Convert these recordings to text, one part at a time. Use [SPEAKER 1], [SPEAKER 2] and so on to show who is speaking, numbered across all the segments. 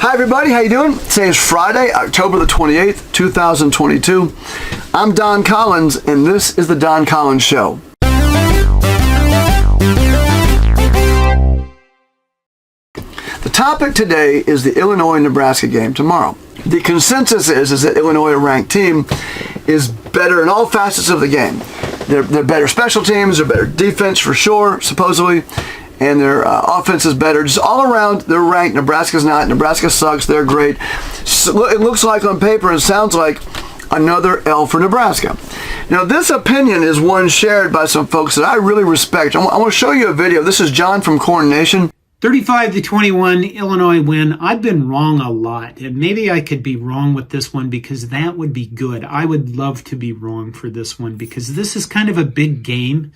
[SPEAKER 1] Hi everybody, how you doing? Today is Friday, October the 28th, 2022. I'm Don Collins, and this is the Don Collins Show. The topic today is the Illinois-Nebraska game tomorrow. The consensus is that Illinois, a ranked team, is better in all facets of the game. They're better special teams, they're better defense for sure, supposedly, and their offense is better. Just all around, they're ranked. Nebraska's not. Nebraska sucks. They're great. So it looks like on paper and sounds like another L for Nebraska. Now, this opinion is one shared by some folks that I really respect. I want to show you a video. This is John from Corn Nation.
[SPEAKER 2] 35-21 Illinois win. I've been wrong a lot, and maybe I could be wrong with this one because that would be good. I would love to be wrong for this one because this is kind of a big game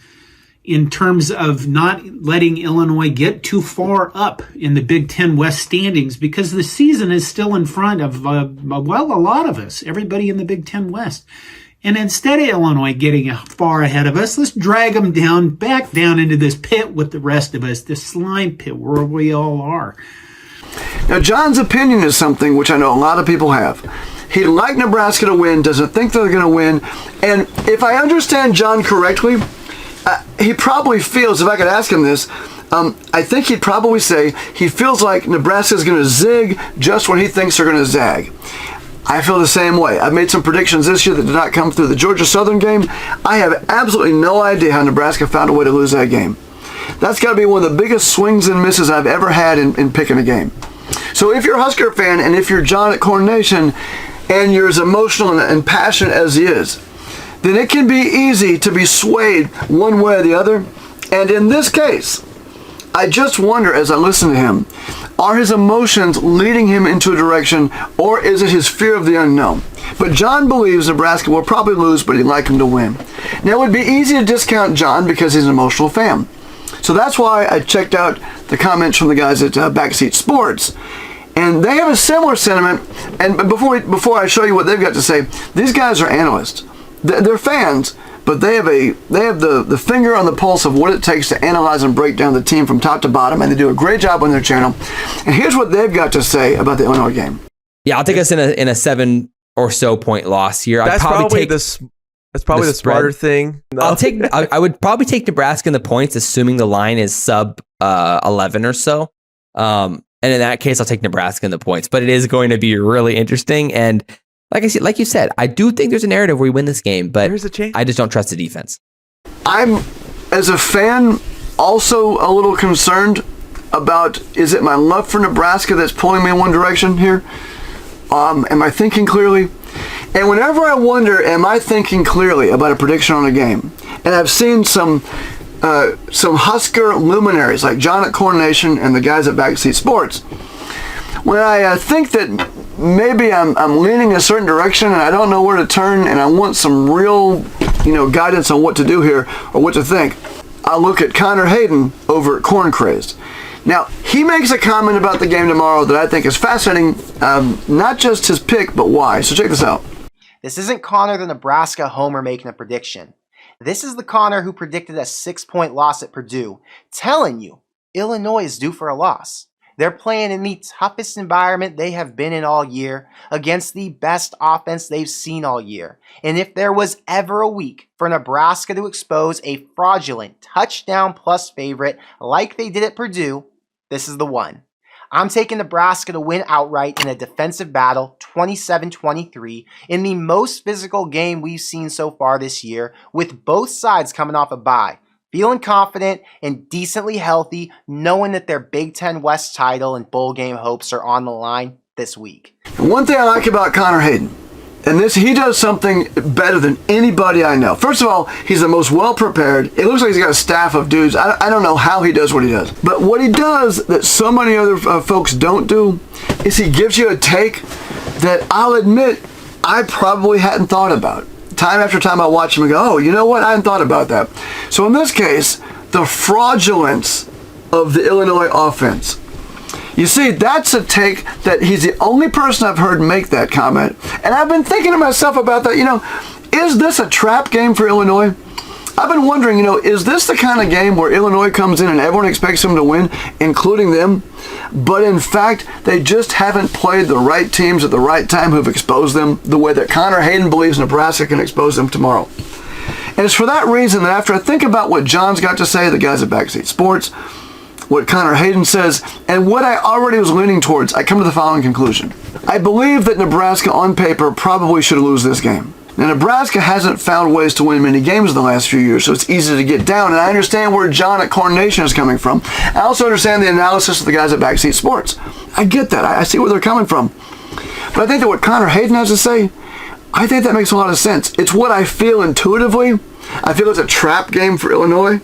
[SPEAKER 2] in terms of not letting Illinois get too far up in the Big Ten West standings because the season is still in front of, a lot of us, everybody in the Big Ten West. And instead of Illinois getting far ahead of us, let's drag them back down into this pit with the rest of us, this slime pit where we all are.
[SPEAKER 1] Now, John's opinion is something which I know a lot of people have. He'd like Nebraska to win, doesn't think they're going to win. And if I understand John correctly, he probably feels, if I could ask him this, I think he'd probably say he feels like Nebraska's going to zig just when he thinks they're going to zag. I feel the same way. I've made some predictions this year that did not come through. The Georgia Southern game, I have absolutely no idea how Nebraska found a way to lose that game. That's got to be one of the biggest swings and misses I've ever had in picking a game. So if you're a Husker fan and if you're John at Corn Nation and you're as emotional and passionate as he is, then it can be easy to be swayed one way or the other. And in this case, I just wonder as I listen to him, are his emotions leading him into a direction, or is it his fear of the unknown? But John believes Nebraska will probably lose, but he'd like him to win. Now, it would be easy to discount John because he's an emotional fan. So that's why I checked out the comments from the guys at Backseat Sports. And they have a similar sentiment. And before I show you what they've got to say, these guys are analysts. They're fans, but they have the finger on the pulse of what it takes to analyze and break down the team from top to bottom, and they do a great job on their channel. And here's what they've got to say about the Illinois game.
[SPEAKER 3] Yeah, I'll take us in a 7 or so point loss here.
[SPEAKER 4] That's probably the smarter thing. No.
[SPEAKER 3] I would probably take Nebraska in the points, assuming the line is sub 11 or so. And in that case, I'll take Nebraska in the points. But it is going to be really interesting. And like you said, I do think there's a narrative where we win this game, but I just don't trust the defense.
[SPEAKER 1] I'm, as a fan, also a little concerned about, is it my love for Nebraska that's pulling me in one direction here? Am I thinking clearly? And whenever I wonder, am I thinking clearly about a prediction on a game? And I've seen some Husker luminaries like John at Corn Nation and the guys at Backseat Sports. When I think that maybe I'm leaning a certain direction and I don't know where to turn and I want some real, guidance on what to do here or what to think, I'll look at Connor Hayden over at Corn Crazed. Now, he makes a comment about the game tomorrow that I think is fascinating, not just his pick, but why. So check this out.
[SPEAKER 5] This isn't Connor the Nebraska homer making a prediction. This is the Connor who predicted a 6-point loss at Purdue, telling you Illinois is due for a loss. They're playing in the toughest environment they have been in all year against the best offense they've seen all year. And if there was ever a week for Nebraska to expose a fraudulent touchdown plus favorite like they did at Purdue, this is the one. I'm taking Nebraska to win outright in a defensive battle, 27-23, in the most physical game we've seen so far this year, with both sides coming off a bye. Feeling confident and decently healthy, knowing that their Big Ten West title and bowl game hopes are on the line this week.
[SPEAKER 1] One thing I like about Connor Hayden, and he does something better than anybody I know. First of all, he's the most well-prepared. It looks like he's got a staff of dudes. I don't know how he does what he does. But what he does that so many other folks don't do is he gives you a take that I'll admit I probably hadn't thought about. Time after time I watch him and go, oh, you know what? I hadn't thought about that. So in this case, the fraudulence of the Illinois offense. You see, that's a take that he's the only person I've heard make that comment. And I've been thinking to myself about that, is this a trap game for Illinois? I've been wondering, is this the kind of game where Illinois comes in and everyone expects them to win, including them, but in fact, they just haven't played the right teams at the right time who've exposed them the way that Connor Hayden believes Nebraska can expose them tomorrow. And it's for that reason that after I think about what John's got to say, the guys at Backseat Sports, what Connor Hayden says, and what I already was leaning towards, I come to the following conclusion. I believe that Nebraska on paper probably should lose this game. Now, Nebraska hasn't found ways to win many games in the last few years, so it's easy to get down, and I understand where John at Corn Nation is coming from. I also understand the analysis of the guys at Backseat Sports. I get that. I see where they're coming from. But I think that what Connor Hayden has to say, I think that makes a lot of sense. It's what I feel intuitively. I feel it's a trap game for Illinois.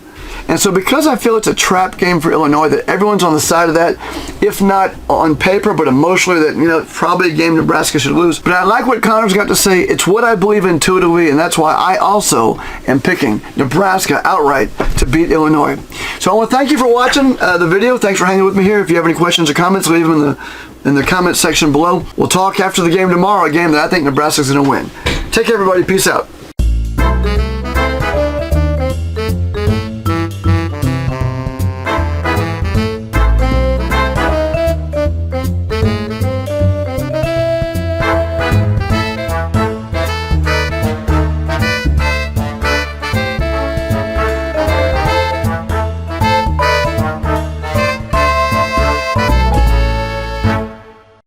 [SPEAKER 1] And so because I feel it's a trap game for Illinois, that everyone's on the side of that, if not on paper, but emotionally, that, probably a game Nebraska should lose. But I like what Connor's got to say. It's what I believe intuitively, and that's why I also am picking Nebraska outright to beat Illinois. So I want to thank you for watching the video. Thanks for hanging with me here. If you have any questions or comments, leave them in the comment section below. We'll talk after the game tomorrow, a game that I think Nebraska's going to win. Take care, everybody. Peace out.